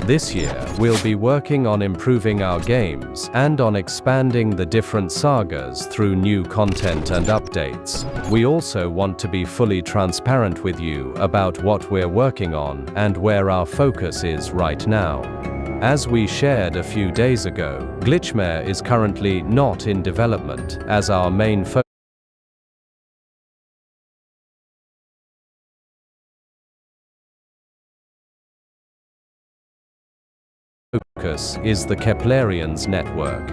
This year, we'll be working on improving our games and on expanding the different sagas through new content and updates. We also want to be fully transparent with you about what we're working on and where our focus is right now. As we shared a few days ago, Glitchmare is currently not in development, as our main focus is the Keplerians network.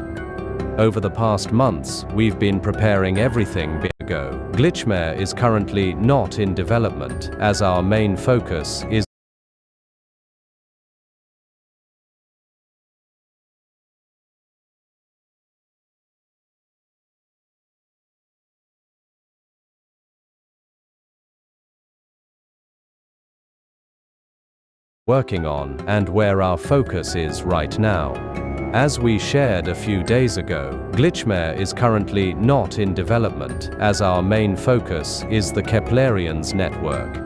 Over the past months, we've been preparing everything ago. Glitchmare is currently not in development, as our main focus is working on, and where our focus is right now. As we shared a few days ago, Glitchmare is currently not in development, as our main focus is the Keplerians network.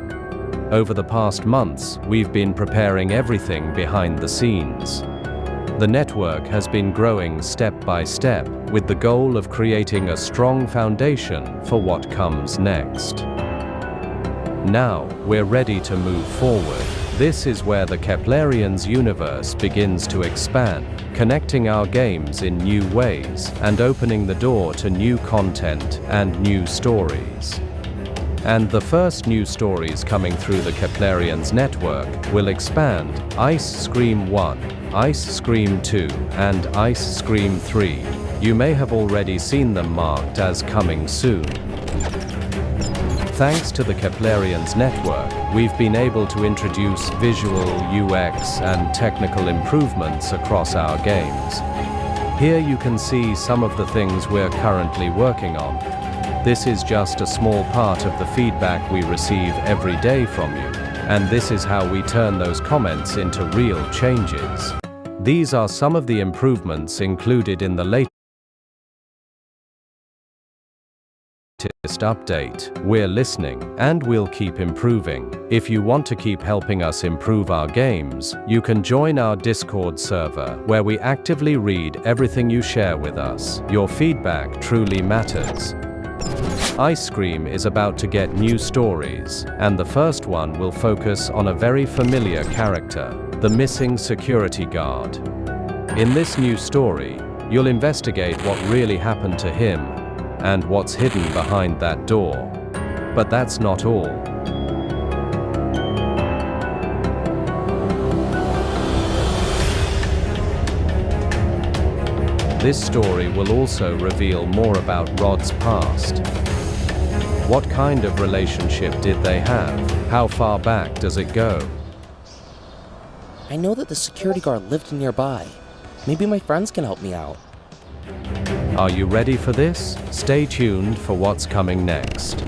Over the past months, we've been preparing everything behind the scenes. The network has been growing step by step, with the goal of creating a strong foundation for what comes next. Now, we're ready to move forward. This is where the Keplerians universe begins to expand, connecting our games in new ways, and opening the door to new content and new stories. And the first new stories coming through the Keplerians network will expand Ice Scream 1, Ice Scream 2, and Ice Scream 3. You may have already seen them marked as coming soon. Thanks to the Keplerians network, we've been able to introduce visual, UX, and technical improvements across our games. Here you can see some of the things we're currently working on. This is just a small part of the feedback we receive every day from you, and this is how we turn those comments into real changes. These are some of the improvements included in the latest update. We're listening, and we'll keep improving. If you want to keep helping us improve our games, you can join our Discord server, where we actively read everything you share with us. Your feedback truly matters. Ice Cream is about to get new stories, and the first one will focus on a very familiar character, the missing security guard. In this new story, you'll investigate what really happened to him, and what's hidden behind that door. But that's not all. This story will also reveal more about Rod's past. What kind of relationship did they have? How far back does it go? I know that the security guard lived nearby. Maybe my friends can help me out. Are you ready for this? Stay tuned for what's coming next.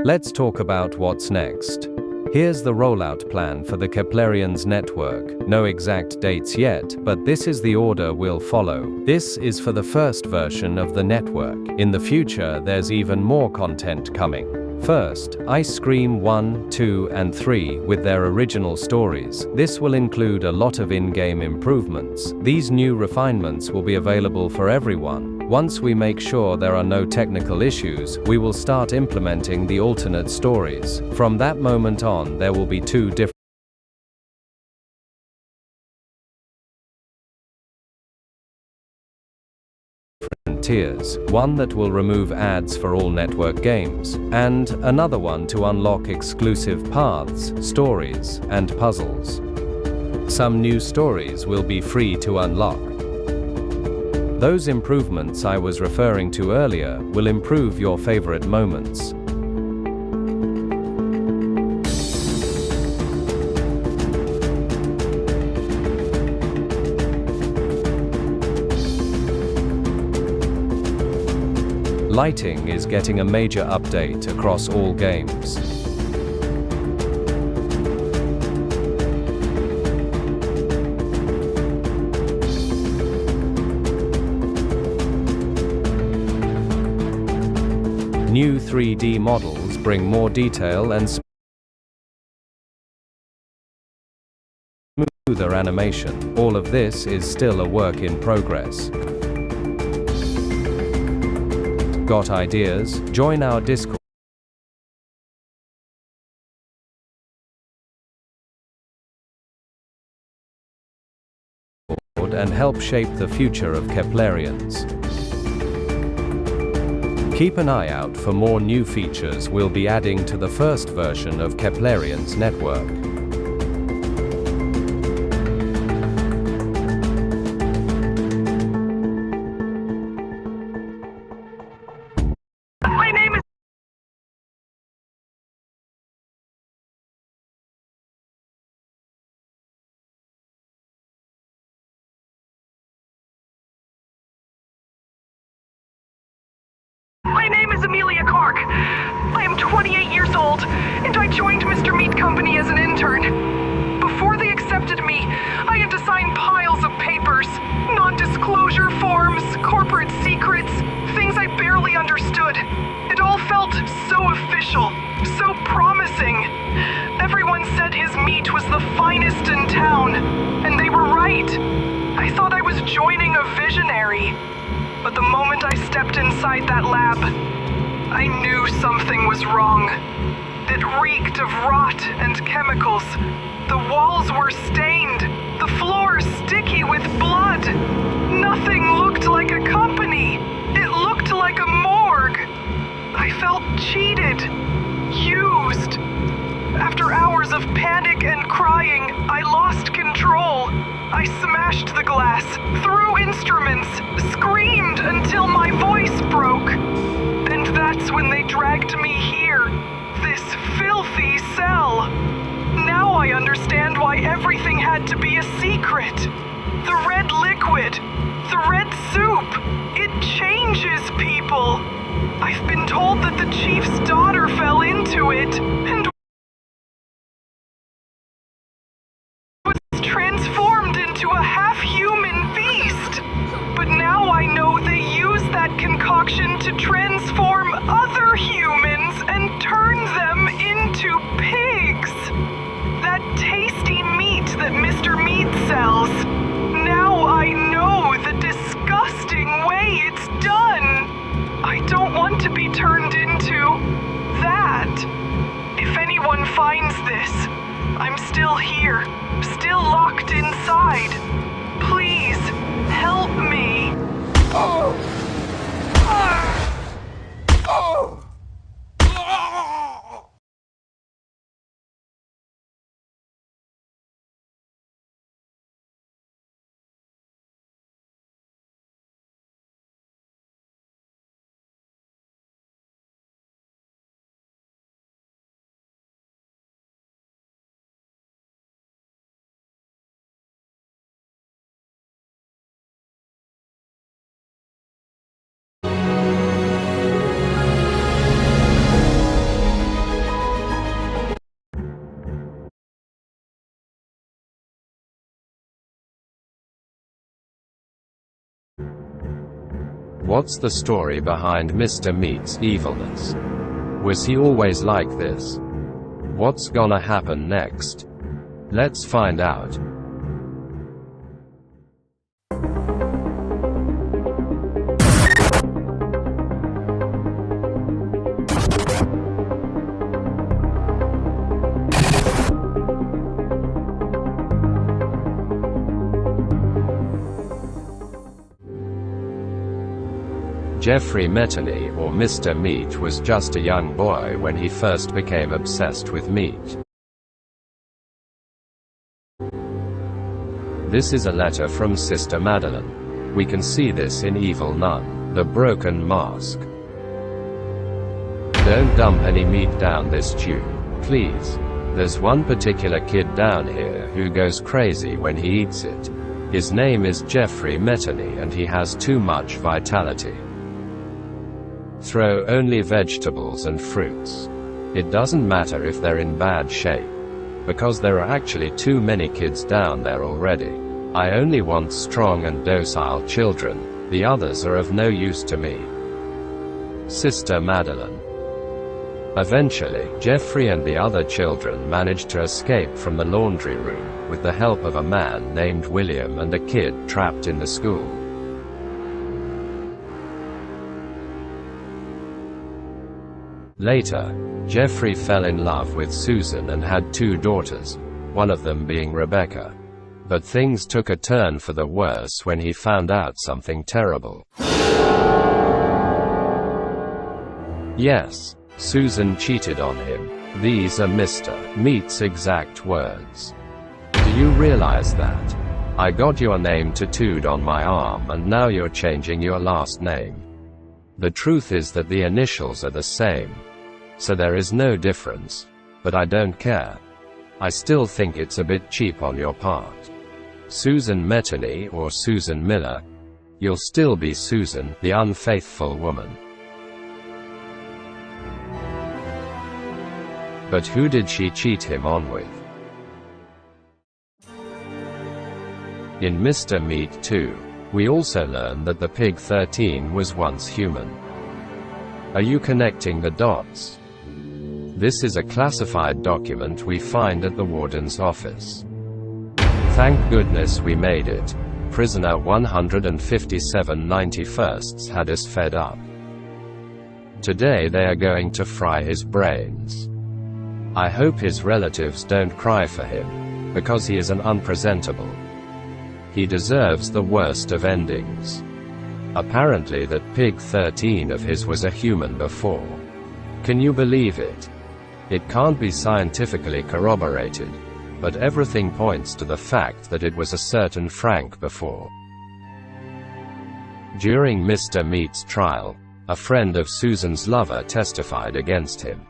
Let's talk about what's next. Here's the rollout plan for the Keplerians network. No exact dates yet, but this is the order we'll follow. This is for the first version of the network. In the future, there's even more content coming. First, Ice Cream 1, 2, and 3 with their original stories. This will include a lot of in-game improvements. These new refinements will be available for everyone. Once we make sure there are no technical issues, we will start implementing the alternate stories. From that moment on, there will be two different tiers, one that will remove ads for all network games, and another one to unlock exclusive paths, stories, and puzzles. Some new stories will be free to unlock. Those improvements I was referring to earlier will improve your favorite moments. Lighting is getting a major update across all games. New 3D models bring more detail and smoother animation. All of this is still a work in progress. Got ideas? Join our Discord and help shape the future of Keplerians. Keep an eye out for more new features we'll be adding to the first version of Keplerians network. My name is Amelia Clark. I am 28 years old, and I joined Mr. Meat Company as an intern. Before they accepted me, I had to sign piles of papers, non-disclosure forms, corporate secrets, things I barely understood. It all felt so official, so promising. Everyone said his meat was the finest in town, and they were right. I thought I was joining a visionary. But the moment I stepped inside that lab, I knew something was wrong. It reeked of rot and chemicals. The walls were stained, the floor sticky with blood. Nothing looked like a company. It looked like a morgue. I felt cheated, used. After hours of panic and crying, I lost control. I smashed the glass, threw instruments, screamed until my voice broke. And that's when they dragged me here, this filthy cell. Now I understand why everything had to be a secret. The red liquid, the red soup, it changes people. I've been told that the chief's daughter fell into it and transformed into a half-human beast. But now I know they use that concoction to transform other humans and turn them into pigs. That tasty meat that Mr. Meat sells. Now I know the disgusting way it's done. I don't want to be turned into that. If anyone finds this, I'm still here, still locked inside. Please, help me. What's the story behind Mr. Meat's evilness? Was he always like this? What's gonna happen next? Let's find out. Jeffrey Mettany, or Mr. Meat, was just a young boy when he first became obsessed with meat. This is a letter from Sister Madeline. We can see this in Evil Nun, The Broken Mask. Don't dump any meat down this tube, please. There's one particular kid down here who goes crazy when he eats it. His name is Jeffrey Mettany and he has too much vitality. Throw only vegetables and fruits. It doesn't matter if they're in bad shape, because there are actually too many kids down there already. I only want strong and docile children, the others are of no use to me. Sister Madeline. Eventually, Jeffrey and the other children managed to escape from the laundry room, with the help of a man named William and a kid trapped in the school. Later, Jeffrey fell in love with Susan and had 2 daughters, one of them being Rebecca. But things took a turn for the worse when he found out something terrible. Yes, Susan cheated on him. These are Mr. Meat's exact words. Do you realize that? I got your name tattooed on my arm and now you're changing your last name. The truth is that the initials are the same. So there is no difference. But I don't care. I still think it's a bit cheap on your part. Susan Mettany or Susan Miller. You'll still be Susan, the unfaithful woman. But who did she cheat him on with? In Mr. Meat 2, we also learn that the Pig 13 was once human. Are you connecting the dots? This is a classified document we find at the warden's office. Thank goodness we made it. Prisoner 157 91st had us fed up. Today they are going to fry his brains. I hope his relatives don't cry for him, because he is an unpresentable. He deserves the worst of endings. Apparently that Pig 13 of his was a human before. Can you believe it? It can't be scientifically corroborated, but everything points to the fact that it was a certain Frank before. During Mr. Meat's trial, a friend of Susan's lover testified against him.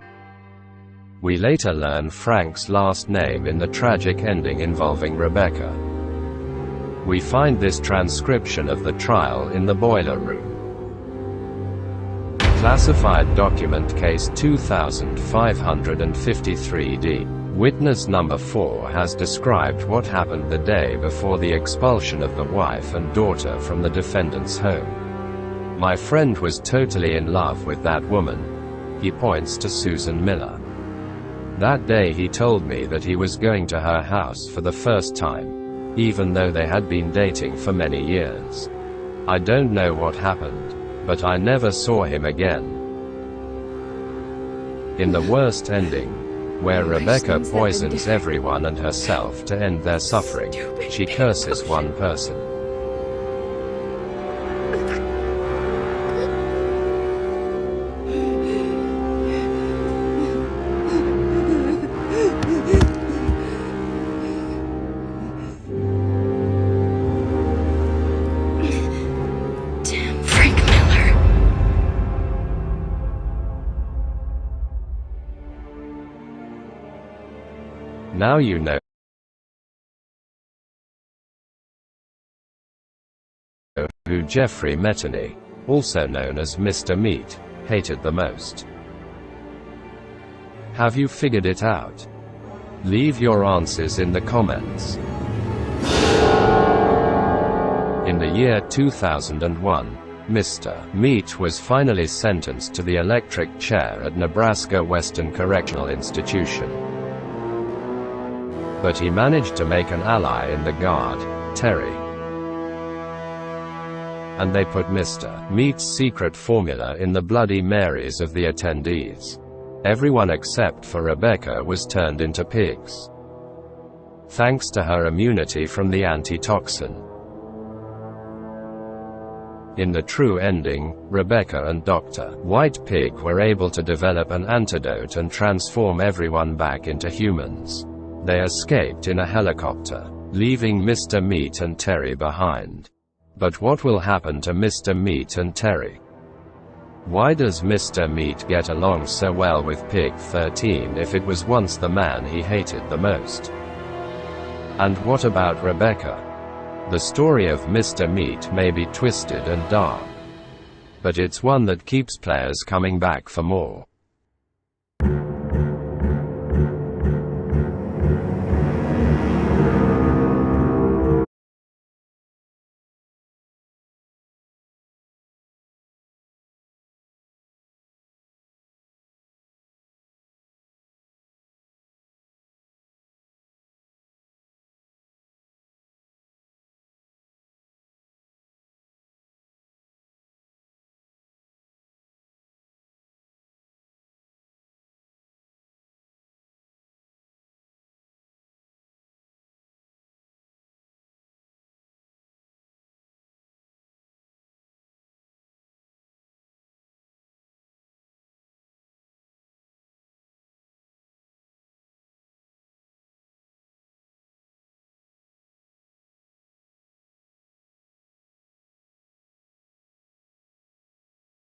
We later learn Frank's last name in the tragic ending involving Rebecca. We find this transcription of the trial in the boiler room. Classified document case 2553D. Witness number 4 has described what happened the day before the expulsion of the wife and daughter from the defendant's home. My friend was totally in love with that woman. He points to Susan Miller. That day he told me that he was going to her house for the first time, even though they had been dating for many years. I don't know what happened, but I never saw him again. In the worst ending, where Rebecca poisons everyone and herself to end their suffering, she curses one person. Now you know who Jeffrey Mettany, also known as Mr. Meat, hated the most. Have you figured it out? Leave your answers in the comments. In the year 2001, Mr. Meat was finally sentenced to the electric chair at Nebraska Western Correctional Institution. But he managed to make an ally in the guard, Terry. And they put Mr. Meat's secret formula in the Bloody Marys of the attendees. Everyone except for Rebecca was turned into pigs, thanks to her immunity from the antitoxin. In the true ending, Rebecca and Dr. White Pig were able to develop an antidote and transform everyone back into humans. They escaped in a helicopter, leaving Mr. Meat and Terry behind. But what will happen to Mr. Meat and Terry? Why does Mr. Meat get along so well with Pig 13 if it was once the man he hated the most? And what about Rebecca? The story of Mr. Meat may be twisted and dark, but it's one that keeps players coming back for more.